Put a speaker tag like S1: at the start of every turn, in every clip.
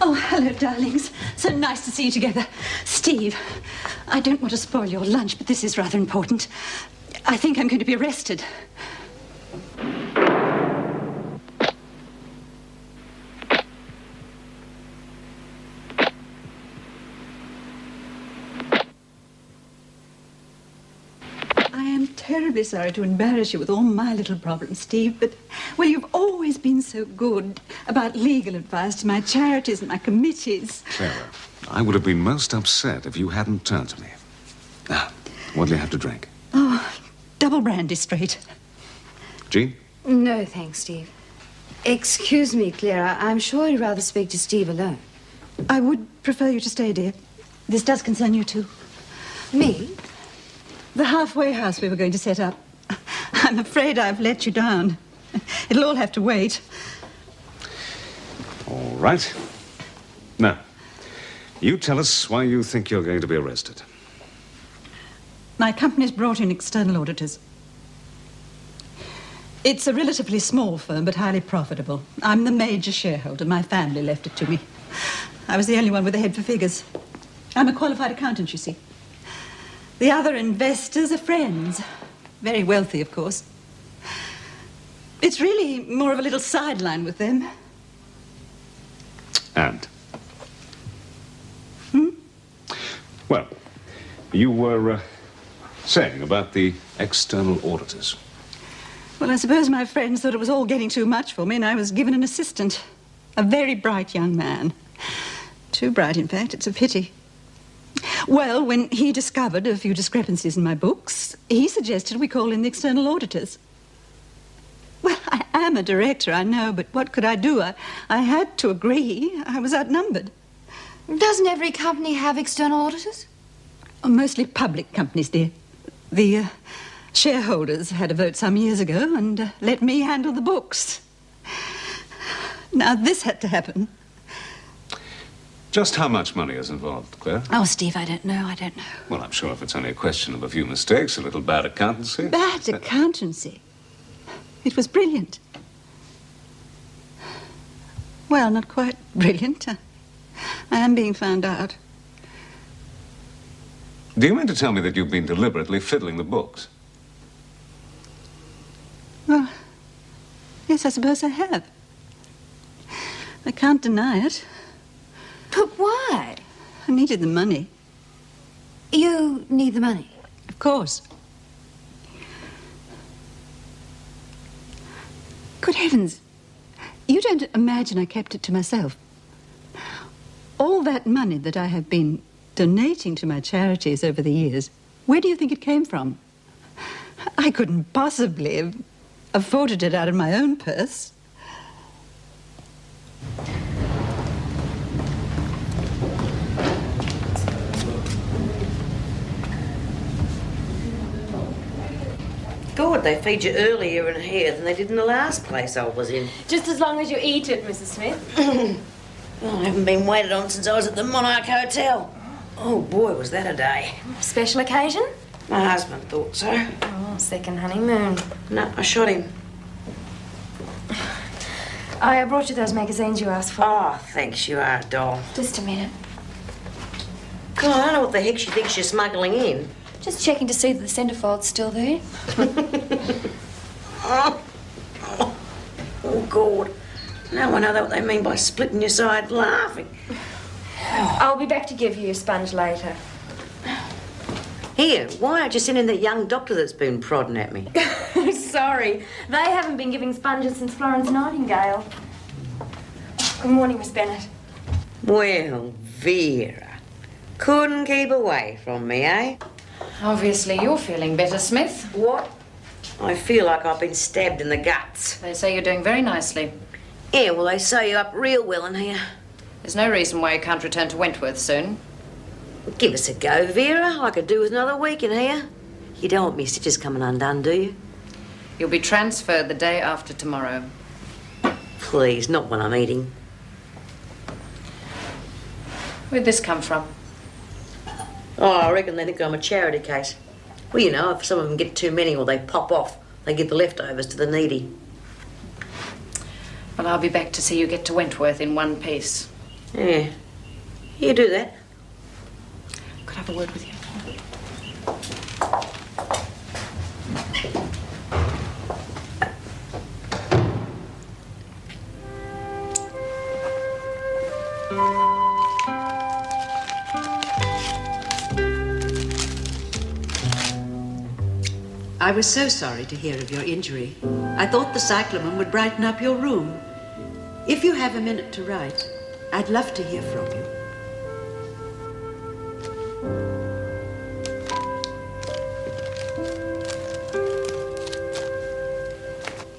S1: Oh, hello, darlings. So nice to see you together. Steve, I don't want to spoil your lunch, but this is rather important. I think I'm going to be arrested. Terribly sorry to embarrass you with all my little problems, Steve, but, well, you've always been so good about legal advice to my charities and my committees.
S2: Clara, I would have been most upset if you hadn't turned to me. Now, what do you have to drink?
S1: Oh, double brandy straight.
S2: Jean?
S3: No, thanks, Steve. Excuse me, Clara. I'm sure you'd rather speak to Steve alone.
S1: I would prefer you to stay, dear. This does concern you, too.
S3: Me?
S1: The halfway house we were going to set up. I'm afraid I've let you down. It'll all have to wait.
S2: All right. Now, you tell us why you think you're going to be arrested.
S1: My company's brought in external auditors. It's a relatively small firm, but highly profitable. I'm the major shareholder. My family left it to me. I was the only one with a head for figures. I'm a qualified accountant, you see. The other investors are friends. Very wealthy, of course. It's really more of a little sideline with them.
S2: And? Well, you were saying about the external auditors.
S1: Well, I suppose my friends thought it was all getting too much for me, and I was given an assistant. A very bright young man. Too bright, in fact. It's a pity. Well, when he discovered a few discrepancies in my books, he suggested we call in the external auditors. Well, I am a director, I know, but what could I do? I had to agree. I was outnumbered.
S3: Doesn't every company have external auditors?
S1: Oh, mostly public companies, dear. The shareholders had a vote some years ago and let me handle the books. Now, this had to happen.
S2: Just how much money is involved, Claire?
S1: Oh, Steve, I don't know.
S2: Well, I'm sure if it's only a question of a few mistakes, a little bad accountancy...
S1: Bad accountancy? It was brilliant. Well, not quite brilliant. I am being found out.
S2: Do you mean to tell me that you've been deliberately fiddling the books?
S1: Well, yes, I suppose I have. I can't deny it.
S3: But why?
S1: I needed the money.
S3: You need the money?
S1: Of course. Good heavens. You don't imagine I kept it to myself. All that money that I have been donating to my charities over the years, where do you think it came from? I couldn't possibly have afforded it out of my own purse.
S4: God, they feed you earlier in here than they did in the last place I was in.
S5: Just as long as you eat it, Mrs. Smith.
S4: Well, I haven't been waited on since I was at the Monarch Hotel. Oh, boy, was that a day.
S5: Special occasion?
S4: My husband thought so.
S5: Oh, second honeymoon.
S4: No, I shot him.
S5: I brought you those magazines you asked for.
S4: Oh, thanks, you are a doll.
S5: Just a minute.
S4: God, I don't know what the heck she thinks you're smuggling in.
S5: Just checking to see that the centrefold's still there.
S4: Oh, God. Now I know what they mean by splitting your side laughing.
S5: I'll be back to give you your sponge later.
S4: Here, why aren't you sending that young doctor that's been prodding at me?
S5: Sorry, they haven't been giving sponges since Florence Nightingale. Good morning, Miss Bennett.
S4: Well, Vera, couldn't keep away from me, eh?
S6: Obviously you're feeling better, Smith.
S4: What? I feel like I've been stabbed in the guts.
S6: They say you're doing very nicely.
S4: Yeah, well, they sew you up real well in here.
S6: There's no reason why you can't return to Wentworth soon.
S4: Give us a go, Vera. I could do with another week in here. You don't want me stitches coming undone, do you?
S6: You'll be transferred the day after tomorrow.
S4: Please, not when I'm eating.
S6: Where'd this come from?
S4: Oh, I reckon they think I'm a charity case. Well, you know, if some of them get too many or they pop off, they give the leftovers to the needy.
S6: Well, I'll be back to see you get to Wentworth in one piece.
S4: Yeah. You do that.
S6: Could I have a word with you?
S7: I was so sorry to hear of your injury. I thought the cyclamen would brighten up your room. If you have a minute to write, I'd love to hear from you.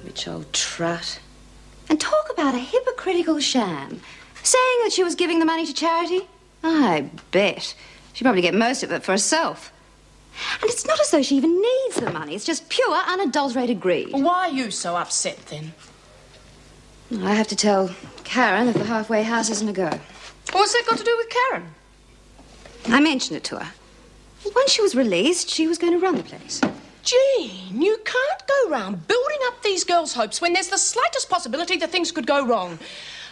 S3: Rich old trut. And talk about a hypocritical sham. Saying that she was giving the money to charity? I bet. She'd probably get most of it for herself. And it's not as though she even needs the money. It's just pure, unadulterated greed.
S8: Well, why are you so upset, then?
S3: I have to tell Karen that the halfway house isn't a go.
S8: What's that got to do with Karen?
S3: I mentioned it to her. Once she was released, she was going to run the place.
S8: Jean, you can't go round building up these girls' hopes when there's the slightest possibility that things could go wrong.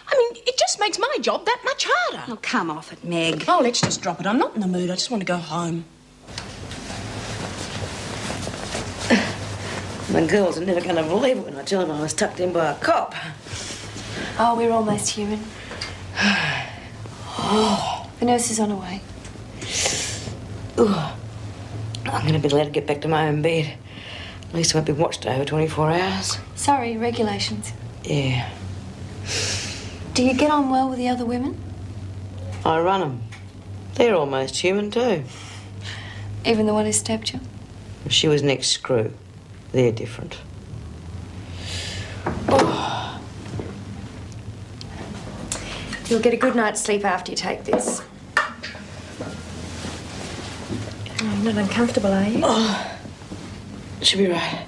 S8: I mean, it just makes my job that much harder.
S3: Oh, come off it, Meg.
S8: Oh, let's just drop it. I'm not in the mood. I just want to go home.
S4: The girls are never going to believe it when I tell them I was tucked in by a cop.
S5: Oh, we're almost human. The nurse is on her way.
S4: I'm going to be glad to get back to my own bed. At least I won't be watched over 24 hours.
S5: Sorry, regulations.
S4: Yeah.
S5: Do you get on well with the other women?
S4: I run them. They're almost human too.
S5: Even the one who stabbed you?
S4: If she was next screw, they're different.
S5: You'll get a good night's sleep after you take this. Oh, you're not uncomfortable, are you?
S4: Oh, should be right.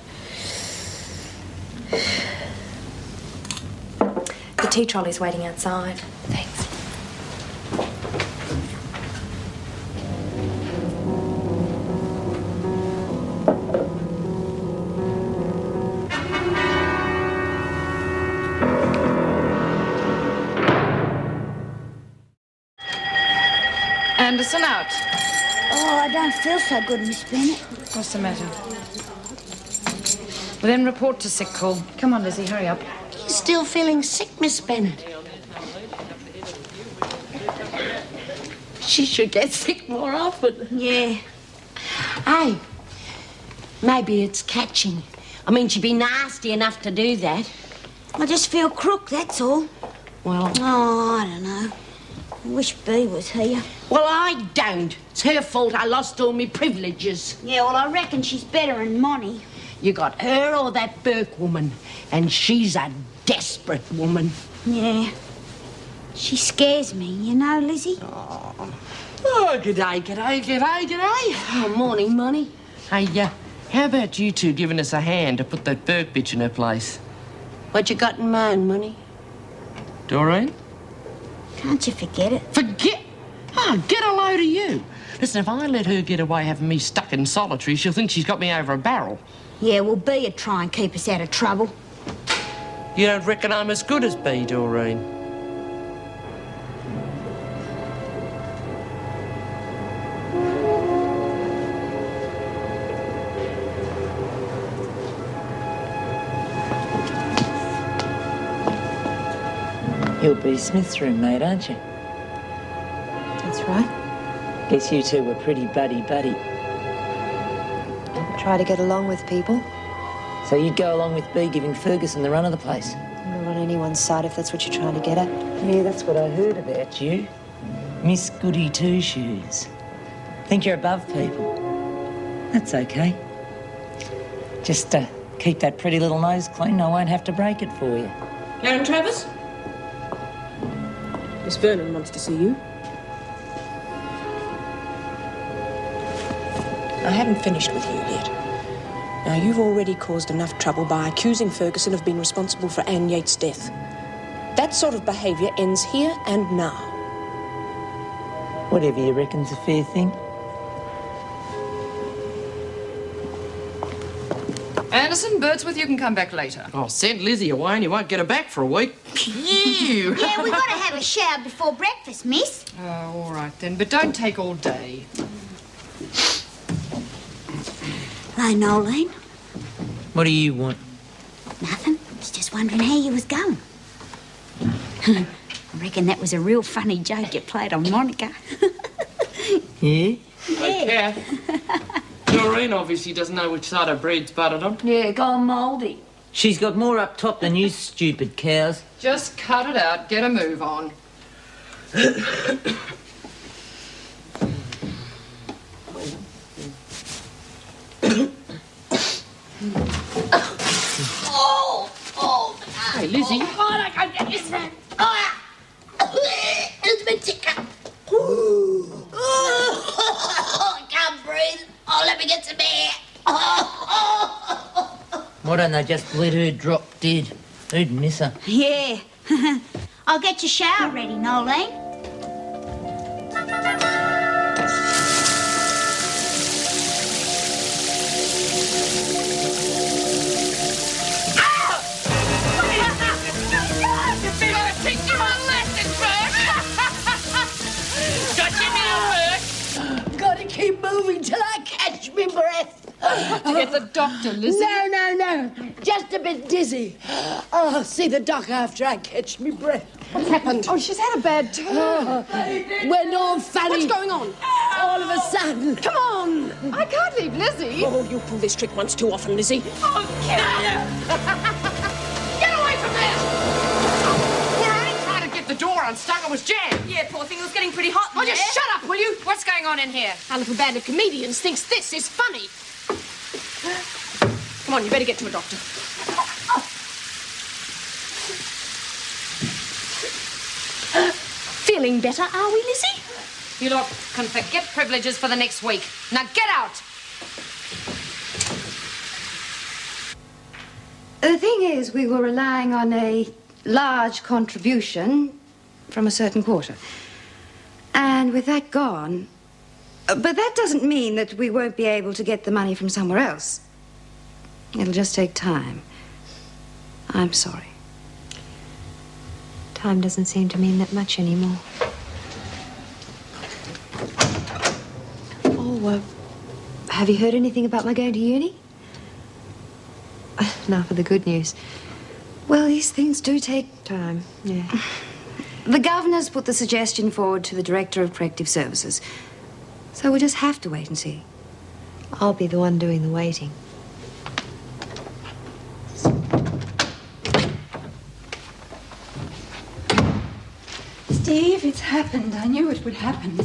S5: The tea trolley's waiting outside. Thanks.
S6: Anderson out.
S9: Oh, I don't feel so good, Miss Bennett.
S6: What's the matter? Well, then report to sick call. Come on, Lizzie, hurry up.
S9: You're still feeling sick, Miss Bennett. She should get sick more often. Yeah. Hey, maybe it's catching. I mean, she'd be nasty enough to do that. I just feel crook, that's all. Well... Oh, I don't know. I wish Bea was here. Well, I don't. It's her fault I lost all my privileges. Yeah, well, I reckon she's better than Monty. You got her or that Burke woman, and she's a desperate woman. Yeah. She scares me, you know, Lizzie. Oh, g'day, g'day, g'day, g'day. Oh, morning, Monty.
S10: Hey, how about you two giving us a hand to put that Burke bitch in her place?
S9: What you got in mind, Monty?
S10: Doreen?
S9: Can't you forget it?
S10: Forget? Oh, get a load of you. Listen, if I let her get away having me stuck in solitary, she'll think she's got me over a barrel.
S9: Yeah, well, Bea'd try and keep us out of trouble.
S10: You don't reckon I'm as good as Bea, Doreen?
S11: You're Bea Smith's roommate, aren't you?
S3: That's right.
S11: Guess you two were pretty buddy-buddy.
S3: Try to get along with people.
S11: So you'd go along with Bea giving Ferguson the run of the place?
S3: You're on anyone's side if that's what you're trying to get at.
S11: Yeah, that's what I heard about you. Miss Goody Two-Shoes. Think you're above people. That's okay. Just keep that pretty little nose clean. I won't have to break it for you.
S8: Karen Travers? Miss Vernon wants to see you. I haven't finished with you yet. Now, you've already caused enough trouble by accusing Ferguson of being responsible for Anne Yates' death. That sort of behaviour ends here and now.
S11: Whatever you reckon's a fair thing.
S6: Anderson, Birdsworth, you can come back later.
S10: Oh, send Lizzie away and you won't get her back for a week. Phew.
S12: Yeah, we've got to have a shower before breakfast, miss.
S6: Oh, all right then, but don't take all day.
S12: Hello, Nolene.
S11: What do you want?
S12: Nothing. Was just wondering how you was going. I reckon that was a real funny joke you played on Monica.
S11: Yeah?
S10: Hey, Kath. Doreen obviously doesn't know which side her breed's buttered on.
S9: Yeah, gone mouldy.
S11: She's got more up top than you stupid cows.
S6: Just cut it out, get a move on.
S10: Hey, Lizzie.
S9: Oh, I get this man. Oh, it's been ticker. I can't breathe. Oh, let me get some air.
S11: Why don't they just let her drop dead? Who'd miss her?
S12: Yeah. I'll get your shower ready, Nolene.
S9: Gotta keep moving till I catch me breath.
S6: To get the doctor, Lizzie.
S9: No. Just a bit dizzy. I'll see the doc after I catch me breath.
S6: What's happened? Oh, she's had a bad turn.
S9: Went all funny.
S6: What's going on?
S9: All of a sudden.
S6: Come on. I can't leave Lizzie.
S8: Oh, you pull this trick once too often, Lizzie.
S6: Oh, get away from there! We're only trying to get the door unstuck. It was jammed.
S5: Yeah, poor thing, it was getting pretty hot in
S6: Oh,
S5: there.
S6: just shut up, will you? What's going on in here?
S8: Our little band of comedians thinks this is funny. Come on, you better get to a doctor. Feeling better, are we, Lizzie?
S6: You lot can forget privileges for the next week. Now get out!
S3: The thing is, we were relying on a large contribution from a certain quarter. And with that gone... But that doesn't mean that we won't be able to get the money from somewhere else. It'll just take time. I'm sorry.
S13: Time doesn't seem to mean that much anymore.
S3: Oh, have you heard anything about my going to uni?
S13: Now for the good news.
S3: Well, these things do take
S13: Time, yeah.
S3: The governor's put the suggestion forward to the director of corrective services. So we'll just have to wait and see.
S13: I'll be the one doing the waiting.
S1: Steve, it's happened. I knew it would happen.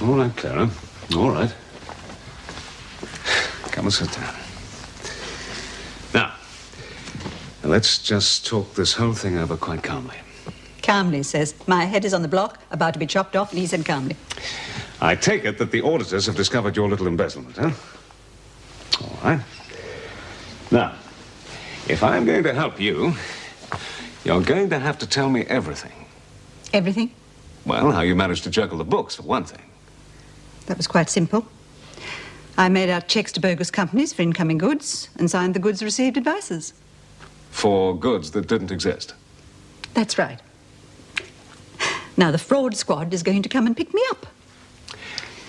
S2: All right, Clara. All right. Come and sit down. Now, let's just talk this whole thing over quite calmly.
S1: Calmly says, my head is on the block, about to be chopped off, and he said calmly.
S2: I take it that the auditors have discovered your little embezzlement, huh? All right. Now, if I'm going to help you, you're going to have to tell me everything.
S1: Everything?
S2: Well, how you managed to juggle the books, for one thing.
S1: That was quite simple. I made out checks to bogus companies for incoming goods and signed the goods received advices.
S2: For goods that didn't exist.
S1: That's right. Now, the fraud squad is going to come and pick me up.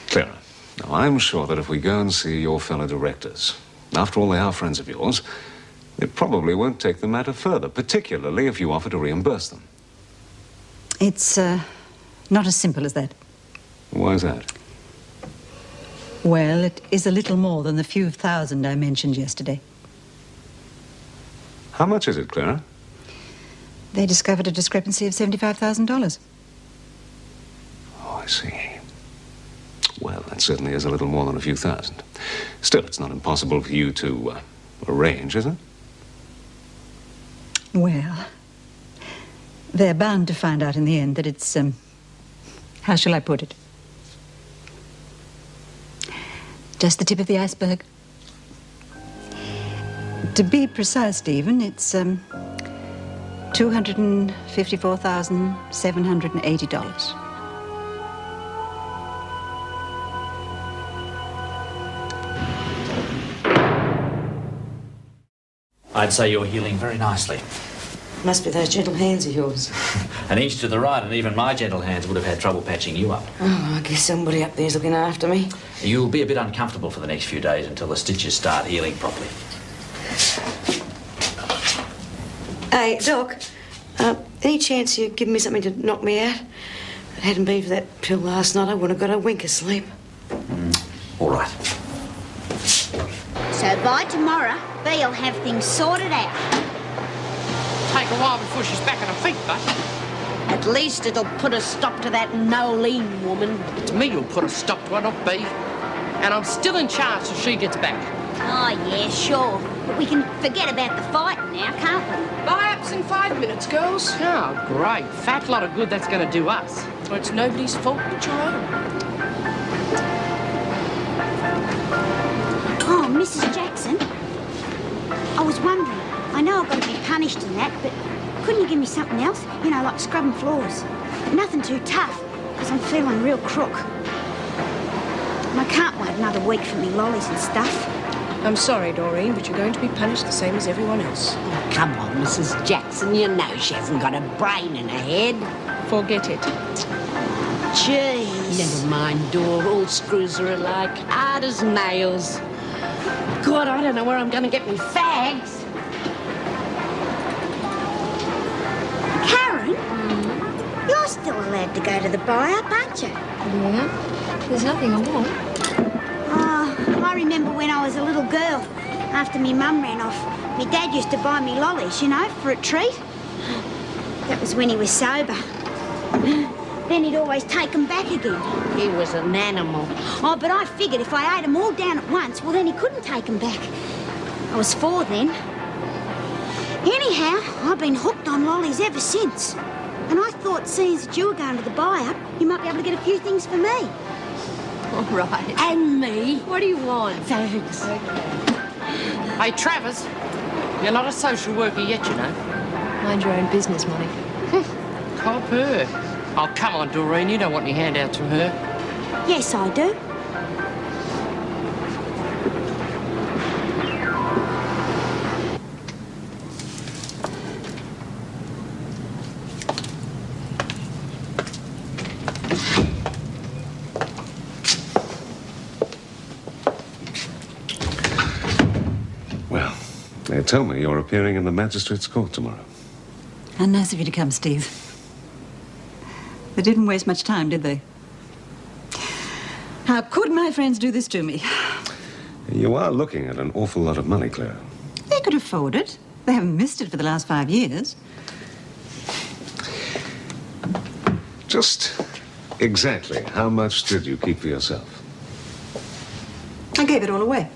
S2: Clara, now I'm sure that if we go and see your fellow directors, after all they are friends of yours, they probably won't take the matter further, particularly if you offer to reimburse them.
S1: It's not as simple as that.
S2: Why is that?
S1: Well, it is a little more than the few thousand I mentioned yesterday.
S2: How much is it, Clara?
S1: They discovered a discrepancy of $75,000.
S2: Oh, I see. Well, that certainly is a little more than a few thousand. Still, it's not impossible for you to arrange, is it?
S1: Well, they're bound to find out in the end that it's, how shall I put it? Just the tip of the iceberg. To be precise, Stephen, it's, $254,780.
S14: I'd say you're healing very nicely.
S11: Must be those gentle hands of yours.
S14: An inch to the right, and even my gentle hands would have had trouble patching you up.
S11: Oh, I guess somebody up there's looking after me.
S14: You'll be a bit uncomfortable for the next few days until the stitches start healing properly.
S11: Hey, Doc, any chance you'd give me something to knock me out? If it hadn't been for that pill last night, I wouldn't have got a wink of sleep.
S14: All right.
S12: So by tomorrow, Bee'll have things sorted out.
S10: Take a while before she's back on her feet, but
S9: At least it'll put a stop to that Nolene woman.
S10: it's me who'll put a stop to it, not Bee. And I'm still in charge till she gets back.
S12: Oh, yeah, sure. But we can forget about the fighting now, can't we?
S8: Buy-ups in 5 minutes, girls.
S10: Oh, great. Fat lot of good that's going to do us.
S8: Well, it's nobody's fault but your own.
S12: Oh, Mrs. Jackson, I was wondering, I know I've got to be punished and that, but couldn't you give me something else? You know, like scrubbing floors. Nothing too tough, because I'm feeling real crook. And I can't wait another week for me lollies and stuff.
S8: I'm sorry, Doreen, but you're going to be punished the same as everyone else.
S9: Oh, come on, Mrs. Jackson. You know she hasn't got a brain in her head.
S8: Forget it.
S9: Jeez. Never mind, Dor. All screws are alike. Hard as nails. God, I don't know where I'm going to get me fags.
S12: Karen, you're still allowed to go to the buy-up, aren't you?
S13: Yeah. There's nothing I want.
S12: Oh, I remember when I was a little girl, after me mum ran off, me dad used to buy me lollies, you know, for a treat. That was when he was sober. Then he'd always take them back again.
S9: He was an animal.
S12: Oh, but I figured if I ate them all down at once, well, then he couldn't take them back. I was 4 then. Anyhow, I've been hooked on lollies ever since. And I thought, seeing as that you were going to the buy-up, you might be able to get a few things for me.
S9: All right. And me. What do you want? Thanks.
S10: Hey, Travers, you're not a social worker yet, you know.
S13: Mind your own business, Monica.
S10: Cop her. Oh, come on, Doreen, you don't want any handouts from her.
S12: Yes, I do.
S2: Well, they tell me you're appearing in the magistrate's court tomorrow.
S1: How nice of you to come, Steve. They didn't waste much time, did they? How could my friends do this to me?
S2: You are looking at an awful lot of money, Clara.
S1: They could afford it. They haven't missed it for the last 5 years.
S2: Just exactly how much did you keep for yourself?
S1: I gave it all away.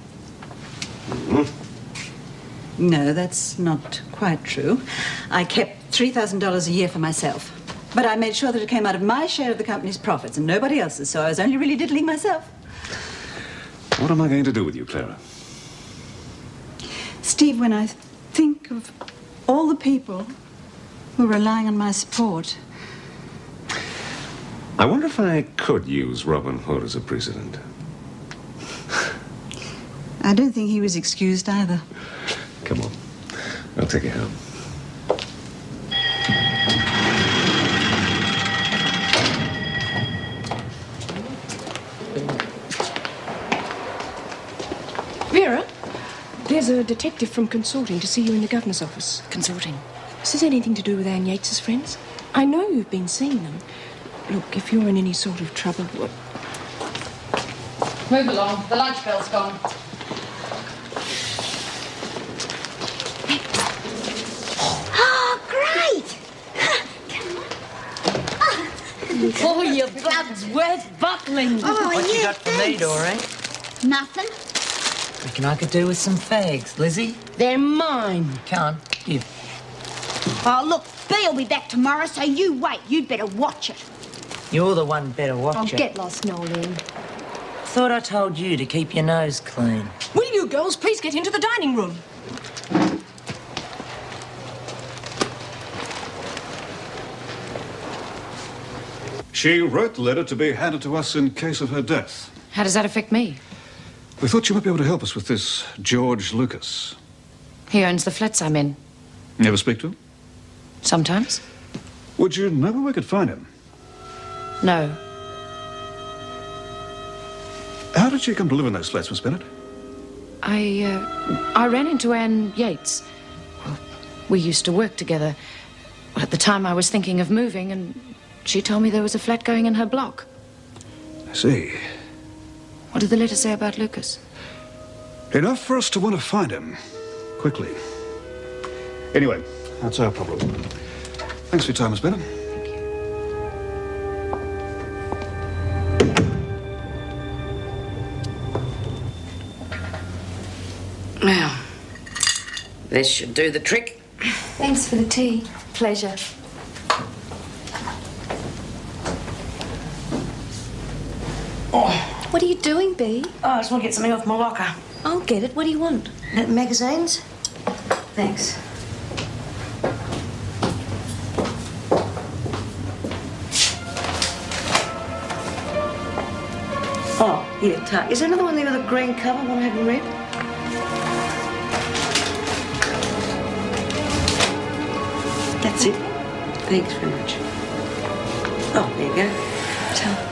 S2: Mm-hmm.
S1: No, that's not quite true. I kept $3,000 a year for myself. But I made sure that it came out of my share of the company's profits and nobody else's, so I was only really diddling myself.
S2: What am I going to do with you, Clara?
S1: Steve, when I think of all the people who are relying on my support...
S2: I wonder if I could use Robin Hood as a precedent.
S1: I don't think he was excused either.
S2: Come on. I'll take you home.
S8: Vera, there's a detective from Consorting to see you in the governor's office.
S5: Consorting?
S8: Is this anything to do with Anne Yates's friends? I know you've been seeing them. Look, if you're in any sort of trouble... What?
S5: Move along. The lunch bell's gone.
S12: Oh, great!
S9: Oh, your blood's worth bottling.
S12: Oh,
S11: What you
S12: yeah,
S11: got for me, Doreen?
S12: Nothing.
S11: Reckon I could do with some fags, Lizzie.
S9: They're mine.
S11: Come on, give.
S12: Oh, look, Bee'll be back tomorrow, so you wait. You'd better watch it.
S11: You're the one better watch
S5: Oh,
S11: it.
S5: get lost, Nolene.
S11: Thought I told you to keep your nose clean.
S8: Will you girls please get into the dining room?
S15: She wrote the letter to be handed to us in case of her death.
S5: How does that affect me?
S15: We thought you might be able to help us with this George Lucas.
S16: He owns the flats I'm in.
S15: You ever speak to him?
S16: Sometimes.
S15: Would you know where we could find him?
S16: No.
S15: How did she come to live in those flats, Miss Bennett?
S16: I ran into Anne Yates. Well, we used to work together. At the time, I was thinking of moving, and she told me there was a flat going in her block.
S15: I see.
S16: What did the letter say about Lucas?
S15: Enough for us to want to find him. Quickly. Anyway, that's our problem. Thanks for your time, Miss Bennett.
S4: Now, this should do the trick.
S13: Thanks for the tea. Pleasure.
S4: Oh.
S13: What are you doing, Bea?
S4: Oh, I just want to get something off my locker.
S13: I'll get it. What do you want?
S4: Magazines? Thanks. Oh, here, Is there another one there with a green cover, one I haven't read? That's it. Thanks very much. Oh, there you go. Tell.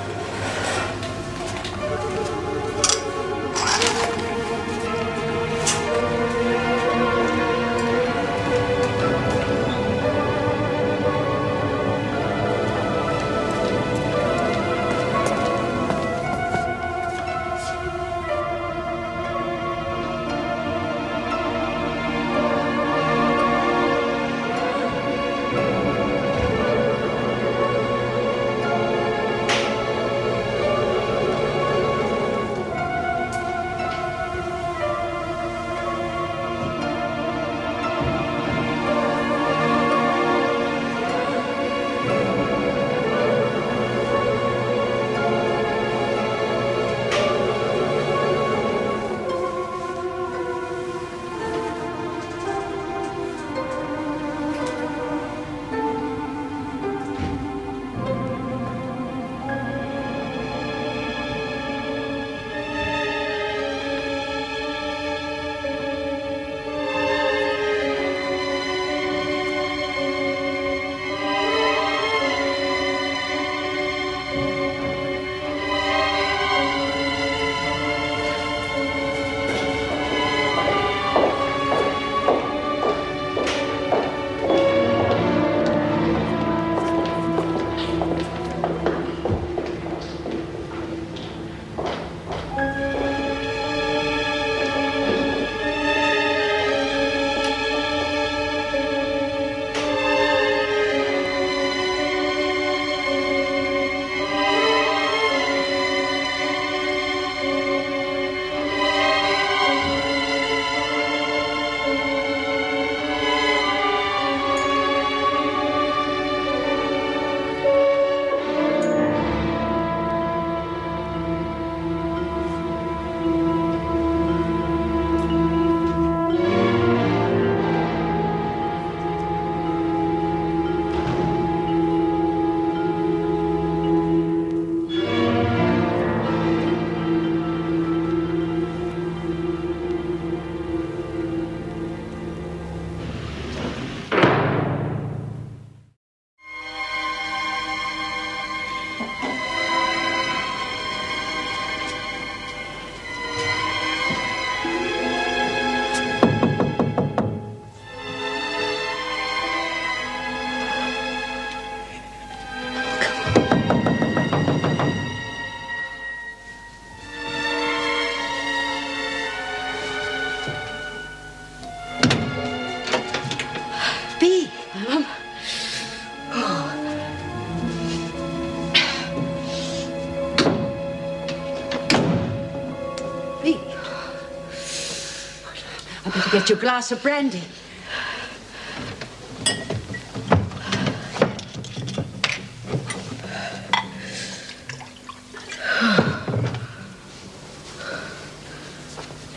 S7: Get your glass of brandy.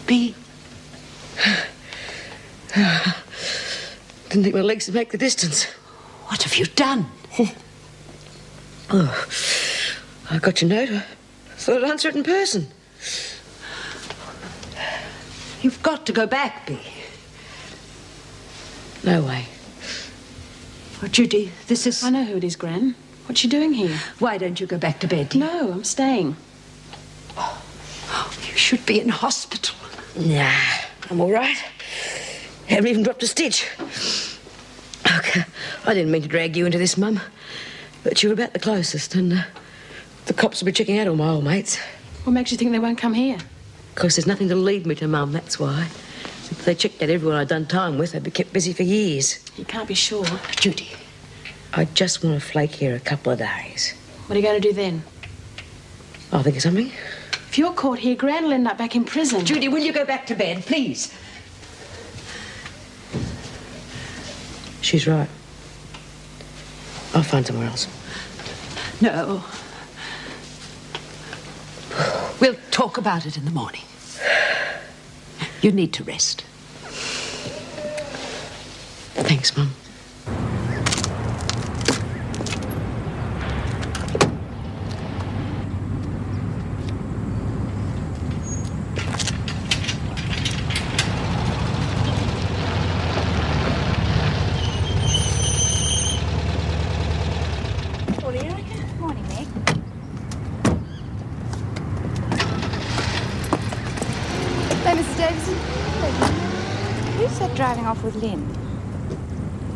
S4: Bea. Didn't think my legs would make the distance.
S7: What have you done?
S4: Oh, I got your note. I thought I'd answer it in person.
S7: You've got to go back, Bea.
S9: No way.
S11: Oh, Judy, this is...
S16: I know who it is, Gran. What's she doing here?
S11: Why don't you go back to bed, dear?
S16: No, I'm staying.
S11: You should be in hospital.
S9: Nah, I'm all right. Haven't even dropped a stitch. Okay, I didn't mean to drag you into this, Mum. But you were about the closest, and the cops will be checking out all my old mates.
S16: What makes you think they won't come here?
S9: Because there's nothing to lead me to, Mum, that's why. If they checked out everyone I'd done time with, they'd be kept busy for years.
S16: You can't be sure.
S11: Judy.
S9: I just want to flake here a couple of days.
S16: What are you going to do then?
S9: I'll think of something.
S16: If you're caught here, Gran will end up back in prison.
S11: Judy, will you go back to bed, please?
S9: She's right. I'll find somewhere else.
S11: No. We'll talk about it in the morning. You need to rest.
S9: Thanks, Mum.
S12: Morning, Meg. Hello, Mrs. Davison. Who's that driving off with Lynn?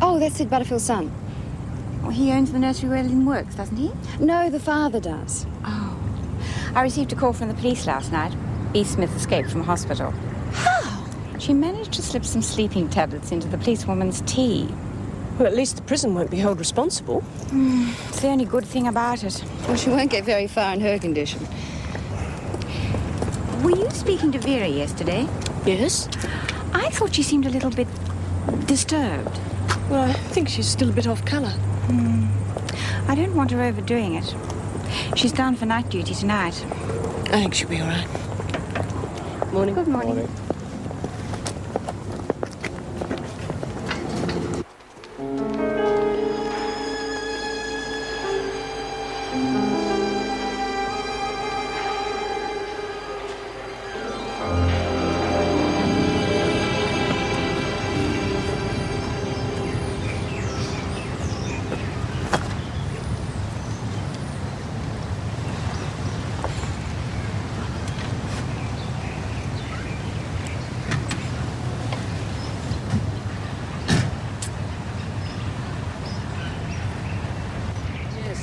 S3: Oh, that's Sid Butterfield's son.
S12: Well, he owns the nursery where Lynn works, doesn't he?
S3: No, the father does.
S12: Oh. I received a call from the police last night. B. Smith escaped from hospital. How? She managed to slip some sleeping tablets into the policewoman's tea.
S8: Well, at least the prison won't be held responsible.
S12: It's the only good thing about it.
S3: Well, she won't get very far in her condition.
S12: Were you speaking to Vera yesterday?
S8: Yes?
S12: I thought she seemed a little bit disturbed.
S8: Well, I think she's still a bit off colour.
S12: I don't want her overdoing it. She's down for night duty tonight.
S8: I think she'll be all right. Morning.
S12: Good morning.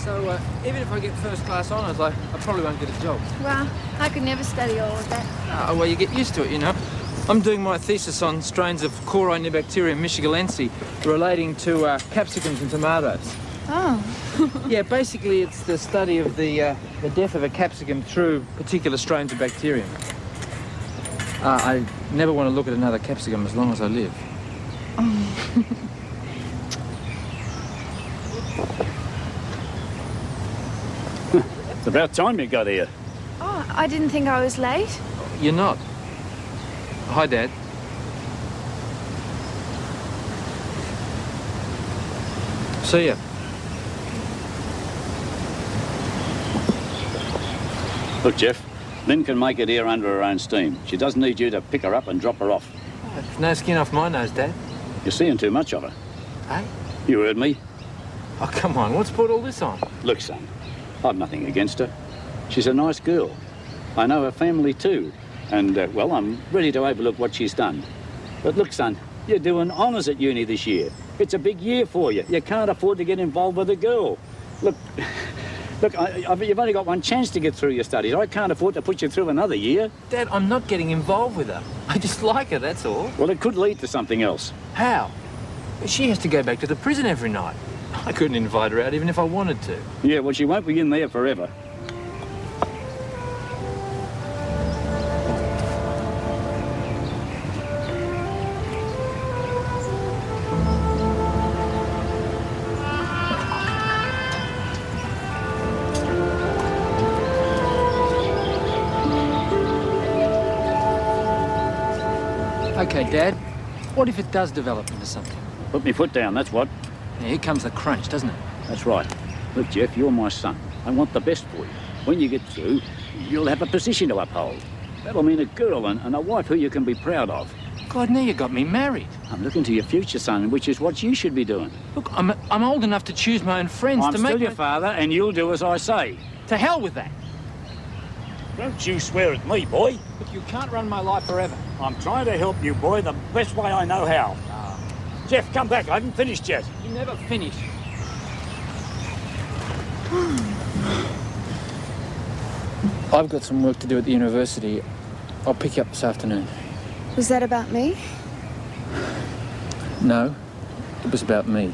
S17: So, even if I get first-class honours, I probably won't get a job.
S18: Well, I could never study all of that.
S17: Oh, well, you get used to it, you know. I'm doing my thesis on strains of Corynebacterium michigalense relating to capsicums and tomatoes.
S18: Oh.
S17: Yeah, basically it's the study of the death of a capsicum through particular strains of bacterium. I never want to look at another capsicum as long as I live.
S19: It's about time you got here.
S18: Oh, I didn't think I was late.
S17: You're not. Hi, Dad. See ya.
S19: Look, Jeff, Lynn can make it here under her own steam. She doesn't need you to pick her up and drop her off.
S17: There's no skin off my nose, Dad.
S19: You're seeing too much of her.
S17: Hey?
S19: You heard me.
S17: Oh, come on. What's brought all this on?
S19: Look, son, I've nothing against her. She's a nice girl. I know her family too. And, well, I'm ready to overlook what she's done. But look, son, you're doing honours at uni this year. It's a big year for you. You can't afford to get involved with a girl. Look, you've only got one chance to get through your studies. I can't afford to put you through another year.
S17: Dad, I'm not getting involved with her. I just like her, that's all.
S19: Well, it could lead to something else.
S17: How? She has to go back to the prison every night. I couldn't invite her out even if I wanted to.
S19: Yeah, well, she won't be in there forever.
S17: Okay, Dad. What if it does develop into something?
S19: Put me foot down, that's what.
S17: Yeah, here comes the crunch, doesn't it?
S19: That's right. Look, Jeff, you're my son. I want the best for you. When you get through, you'll have a position to uphold. That'll mean a girl and a wife who you can be proud of.
S17: God, now you got me married.
S19: I'm looking to your future, son, which is what you should be doing.
S17: Look, I'm old enough to choose my own friends.
S19: I'm
S17: to
S19: still
S17: make
S19: your father, and you'll do as I say.
S17: To hell with that.
S19: Don't you swear at me, boy.
S17: But you can't run my life forever.
S19: I'm trying to help you, boy, the best way I know how. Jeff, come back. I haven't finished yet.
S17: You never finish. I've got some work to do at the university. I'll pick you up this afternoon.
S18: Was that about me?
S17: No, it was about me.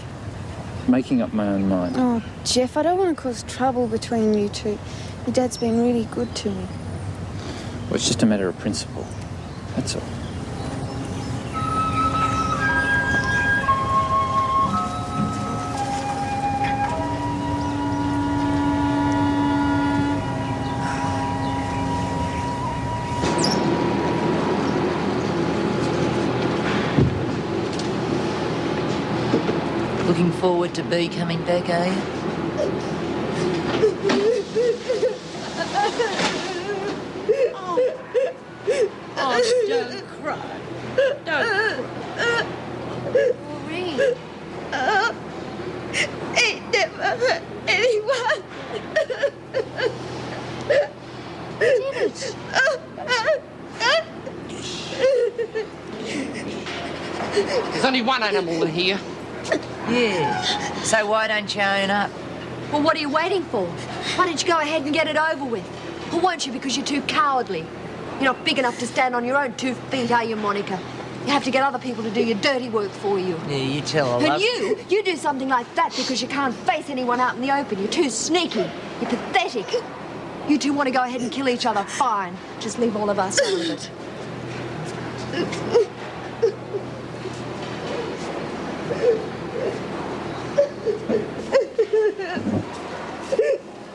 S17: Making up my own mind.
S18: Oh, Jeff, I don't want to cause trouble between you two. Your dad's been really good to me.
S17: Well, it's just a matter of principle. That's all.
S7: Looking forward to Bea coming back, are you? Oh, don't cry. Don't cry.
S12: Maureen. He never hurt anyone.
S7: Did it?
S10: There's only one animal in here.
S7: Yeah. So why don't you own up?
S3: Well, what are you waiting for? Why don't you go ahead and get it over with? Or won't you because you're too cowardly? You're not big enough to stand on your own 2 feet, are you, Monica? You have to get other people to do your dirty work for you.
S7: Yeah, you tell her.
S3: And you do something like that because you can't face anyone out in the open. You're too sneaky. You're pathetic. You two want to go ahead and kill each other, fine. Just leave all of us out of it.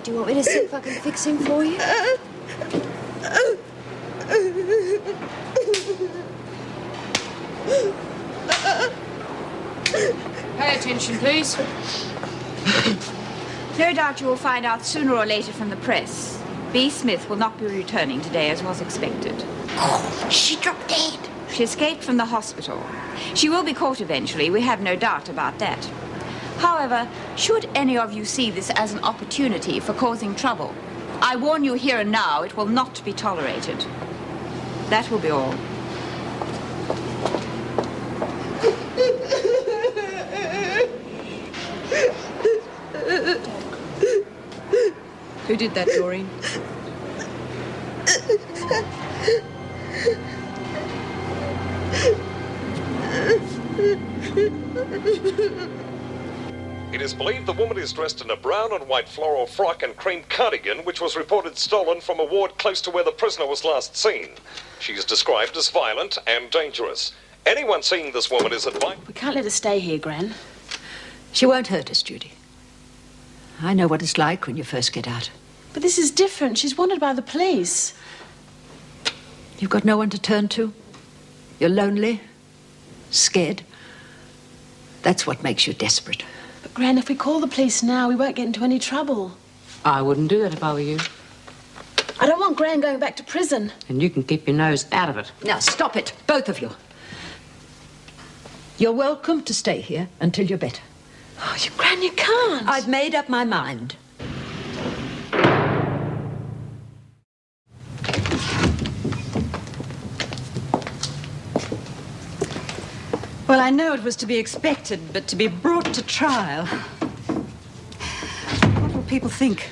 S3: Do you want me to see if I can fix him for you?
S16: Pay attention, please.
S20: No doubt you will find out sooner or later from the press. Bea Smith will not be returning today as was expected.
S12: Oh, she dropped dead.
S20: She escaped from the hospital. She will be caught eventually, we have no doubt about that. However, should any of you see this as an opportunity for causing trouble, I warn you here and now, it will not be tolerated. That will be all.
S16: Who did that, Doreen?
S21: It is believed the woman is dressed in a brown and white floral frock and cream cardigan, which was reported stolen from a ward close to where the prisoner was last seen. She is described as violent and dangerous. Anyone seeing this woman is advised...
S9: We can't let her stay here, Gran.
S7: She won't hurt us, Judy. I know what it's like when you first get out.
S9: But this is different. She's wanted by the police.
S7: You've got no one to turn to. You're lonely, scared. That's what makes you desperate.
S9: But, Gran, if we call the police now, we won't get into any trouble.
S10: I wouldn't do that if I were you.
S9: I don't want Gran going back to prison.
S10: And you can keep your nose out of it.
S7: Now, stop it, both of you. You're welcome to stay here until you're better.
S9: Oh, Gran, you can't.
S7: I've made up my mind.
S1: Well, I know it was to be expected, but to be brought to trial. What will people think?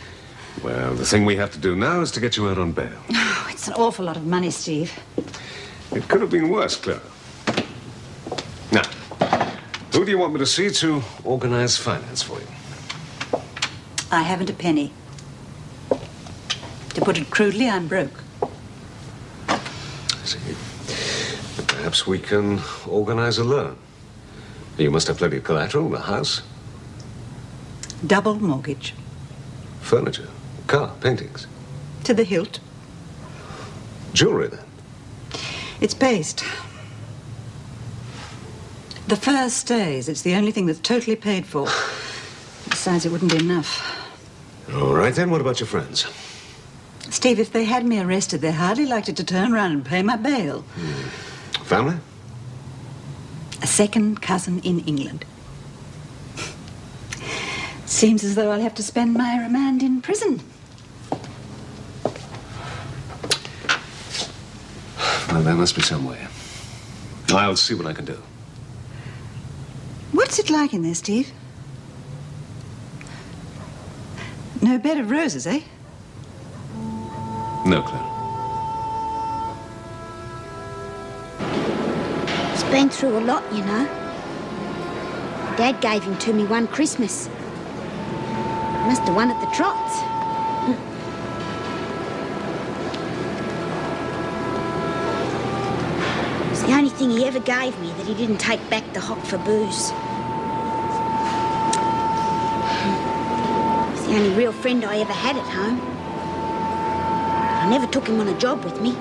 S2: Well, the thing we have to do now is to get you out on bail.
S1: Oh, it's an awful lot of money, Steve.
S2: It could have been worse, Clara. Now, who do you want me to see to organize finance for you?
S1: I haven't a penny. To put it crudely, I'm broke.
S2: I see. But perhaps we can organize a loan. You must have plenty of collateral, the house.
S1: Double mortgage.
S2: Furniture, car, paintings.
S1: To the hilt.
S2: Jewelry, then.
S1: It's paste. The fur stays. It's the only thing that's totally paid for. Besides, it wouldn't be enough.
S2: All right, then. What about your friends?
S1: Steve, if they had me arrested, they're hardly likely to turn around and pay my bail.
S2: Family?
S1: second cousin in England. Seems as though I'll have to spend my remand in prison.
S2: Well, there must be some way. I'll see what I can do.
S1: What's it like in there, Steve? No bed of roses, eh?
S2: No, Clara.
S12: He's been through a lot, you know. Dad gave him to me one Christmas. Must have won at the trots. It's the only thing he ever gave me that he didn't take back to hock for booze. He's the only real friend I ever had at home. I never took him on a job with me.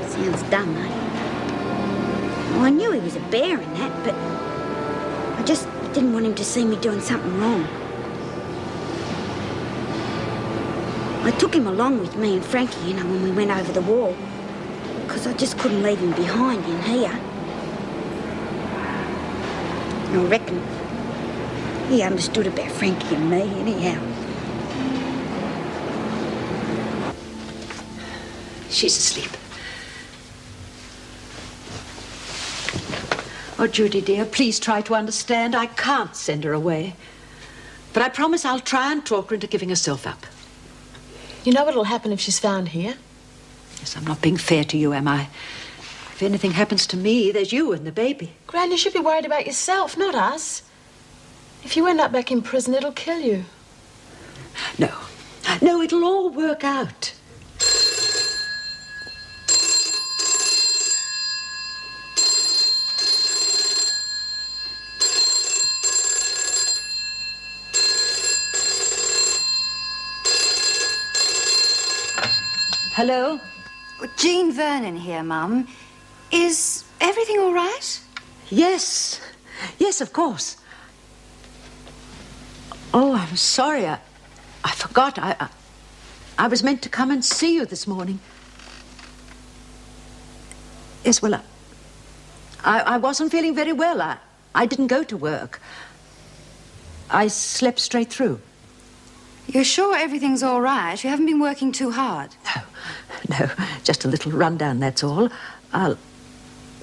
S12: Sounds dumb, eh? Well, I knew he was a bear and that, but I just didn't want him to see me doing something wrong. I took him along with me and Frankie, you know, when we went over the wall, because I just couldn't leave him behind in here. I reckon he understood about Frankie and me, anyhow.
S7: She's asleep. Oh, Judy, dear, please try to understand. I can't send her away. But I promise I'll try and talk her into giving herself up.
S8: You know what'll happen if she's found here?
S7: Yes, I'm not being fair to you, am I? If anything happens to me, there's you and the baby.
S8: Gran, you should be worried about yourself, not us. If you end up back in prison, it'll kill you.
S7: No. No, it'll all work out. Hello?
S3: Jean Vernon here, Mum. Is everything all right?
S7: Yes. Yes, of course. Oh, I'm sorry. I forgot. I was meant to come and see you this morning. Yes, well, I wasn't feeling very well. I didn't go to work. I slept straight through.
S3: You're sure everything's all right? You haven't been working too hard?
S7: No, just a little rundown, that's all. I'll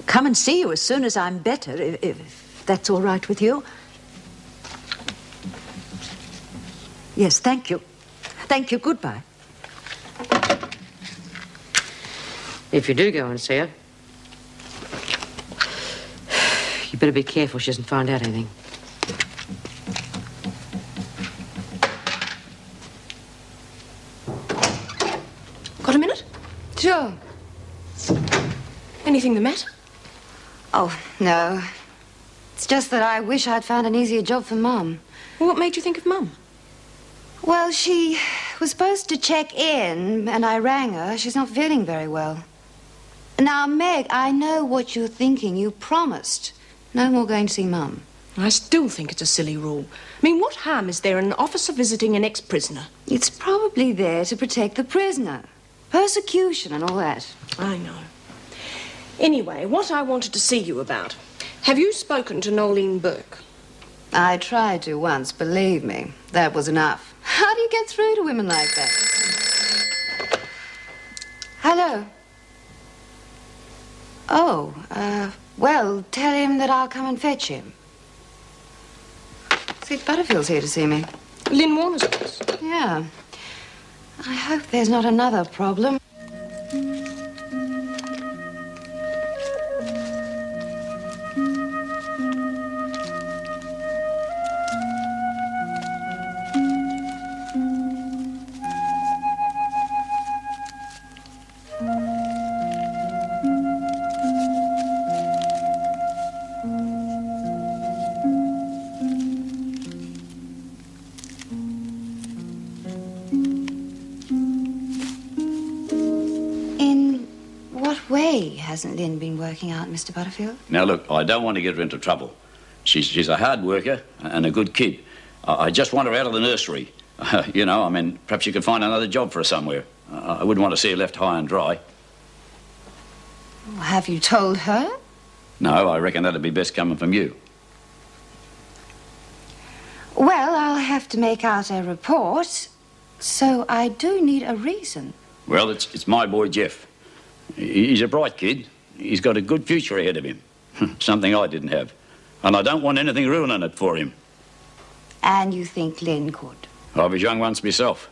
S7: come and see you as soon as I'm better, if that's all right with you. Yes, thank you. Thank you, goodbye.
S4: If you do go and see her, you better be careful she doesn't find out anything.
S8: Got a minute?
S3: Sure.
S8: Anything the matter?
S3: Oh, no. It's just that I wish I'd found an easier job for Mum.
S8: Well, what made you think of Mum?
S3: Well, she was supposed to check in, and I rang her. She's not feeling very well. Now, Meg, I know what you're thinking. You promised. No more going to see Mum.
S8: I still think it's a silly rule. I mean, what harm is there in an officer visiting an ex-prisoner?
S3: It's probably there to protect the prisoner. Persecution and all that.
S8: I know. Anyway, what I wanted to see you about. Have you spoken to Nolene Burke?
S3: I tried to once, believe me. That was enough. How do you get through to women like that? Hello. Oh, well, tell him that I'll come and fetch him. See, Butterfield's here to see me.
S8: Lynn Warner's office?
S3: Yeah. I hope there's not another problem. Hasn't Lynn been working out, Mr. Butterfield?
S19: Now, look, I don't want to get her into trouble. She's a hard worker and a good kid. I just want her out of the nursery. You know, I mean, perhaps you could find another job for her somewhere. I wouldn't want to see her left high and dry.
S3: Have you told her?
S19: No, I reckon that'd be best coming from you.
S3: Well, I'll have to make out a report, so I do need a reason.
S19: Well, it's my boy Jeff. He's a bright kid. He's got a good future ahead of him. Something I didn't have. And I don't want anything ruining it for him.
S3: And you think Lynn could?
S19: I was young once myself.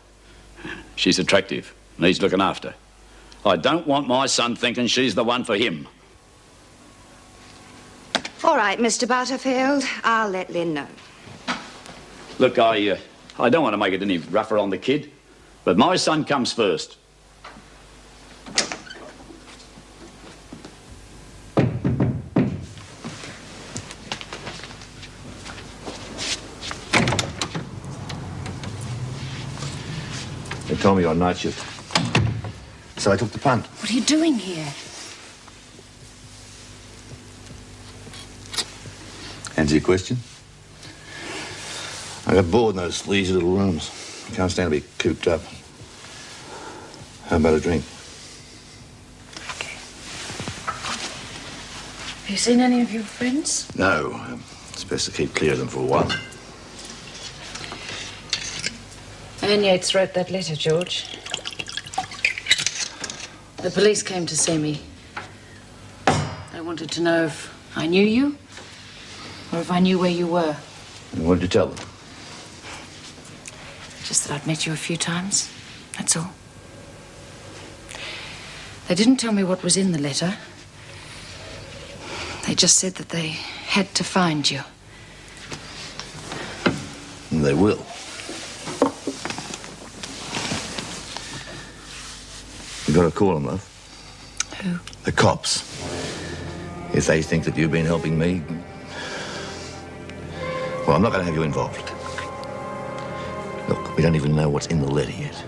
S19: She's attractive, needs looking after. I don't want my son thinking she's the one for him.
S3: All right, Mr. Butterfield, I'll let Lynn know.
S19: Look, I don't want to make it any rougher on the kid, but my son comes first.
S6: They told me you're on night shift. So I took the punt.
S16: What are you doing here?
S6: Answer your question. I got bored in those sleazy little rooms. I can't stand to be cooped up. How about a drink?
S16: Have you seen any of your friends?
S6: No. It's best to keep clear of them for a while.
S16: Anne Yates wrote that letter, George. The police came to see me. They wanted to know if I knew you or if I knew where you were.
S6: And what did you tell them?
S16: Just that I'd met you a few times, that's all. They didn't tell me what was in the letter. They just said that they had to find you.
S6: And they will. You gotta call them, love.
S16: Who?
S6: The cops. If they think that you've been helping me, well, I'm not gonna have you involved. Look, we don't even know what's in the letter yet.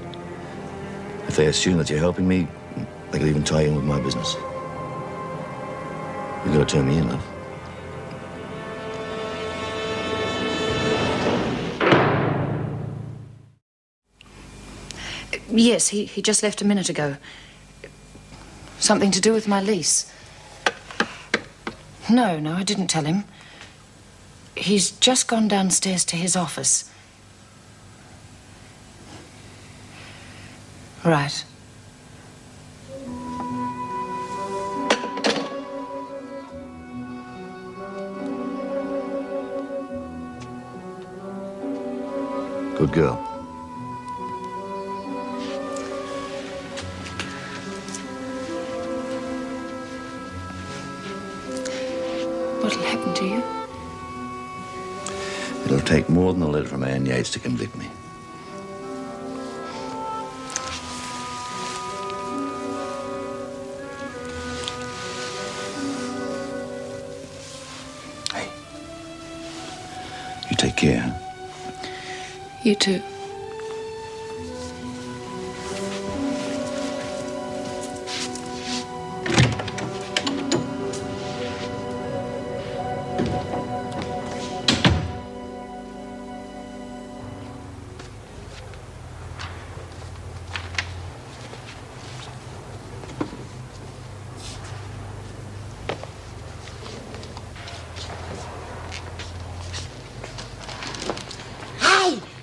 S6: If they assume that you're helping me, they could even tie you in with my business. You've got to turn me in, love.
S16: Yes, he just left a minute ago. Something to do with my lease. No, I didn't tell him. He's just gone downstairs to his office. Right.
S6: Good girl.
S16: What'll happen to you?
S6: It'll take more than a letter from Anne Yates to convict me. Hey. You take care, huh?
S16: You too.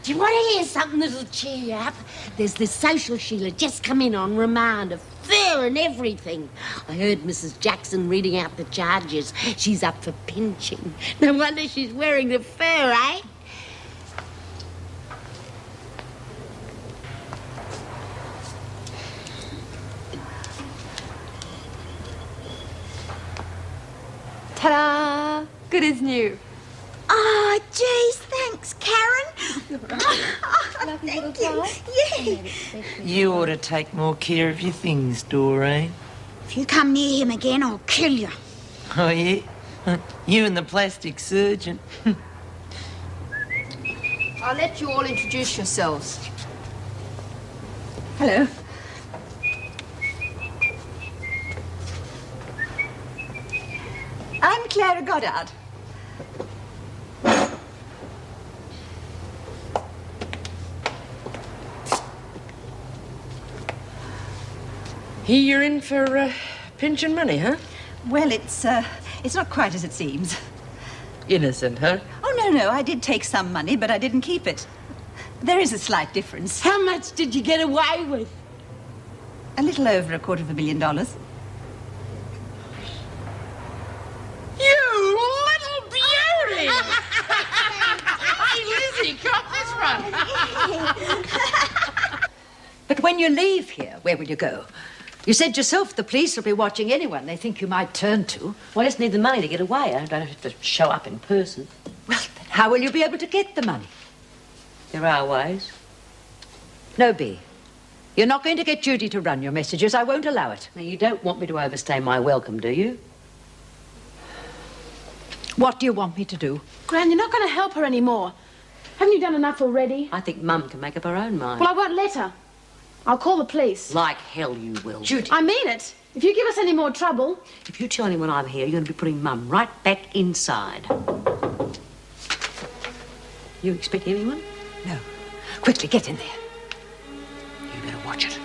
S9: Do you want to hear something that'll cheer you up? There's this social Sheila just come in on remand of fur and everything. I heard Mrs. Jackson reading out the charges. She's up for pinching. No wonder she's wearing the fur, eh?
S5: Ta-da! Good as new.
S12: Oh, geez, thanks, Karen. Oh, thank you. Yeah.
S11: You ought to take more care of your things, Doreen.
S12: If you come near him again, I'll kill you.
S11: Oh, yeah? You and the plastic surgeon.
S20: I'll let you all introduce yourselves.
S1: Hello. I'm Clara Goddard.
S10: Here you're in for pension money, huh?
S1: Well, it's It's not quite as it seems.
S10: Innocent, huh?
S1: Oh, no, I did take some money, but I didn't keep it. There is a slight difference.
S9: How much did you get away with?
S1: A little over $250 million.
S10: You little beauty! Hey, Lizzie, cop this one.
S7: But when you leave here, where will you go? You said yourself the police will be watching anyone they think you might turn to.
S4: Well, I just need the money to get away. I don't have to show up in person.
S7: Well, then how will you be able to get the money?
S4: There are ways.
S7: No, Bea. You're not going to get Judy to run your messages. I won't allow it.
S4: Now, you don't want me to overstay my welcome, do you?
S7: What do you want me to do?
S5: Gran, you're not going to help her anymore. Haven't you done enough already?
S4: I think Mum can make up her own mind.
S5: Well, I won't let her. I'll call the police.
S4: Like hell you will.
S7: Judy.
S5: I mean it. If you give us any more trouble...
S4: If you tell anyone I'm here, you're going to be putting Mum right back inside. You expect anyone?
S7: No. Quickly, get in there.
S4: You better watch it.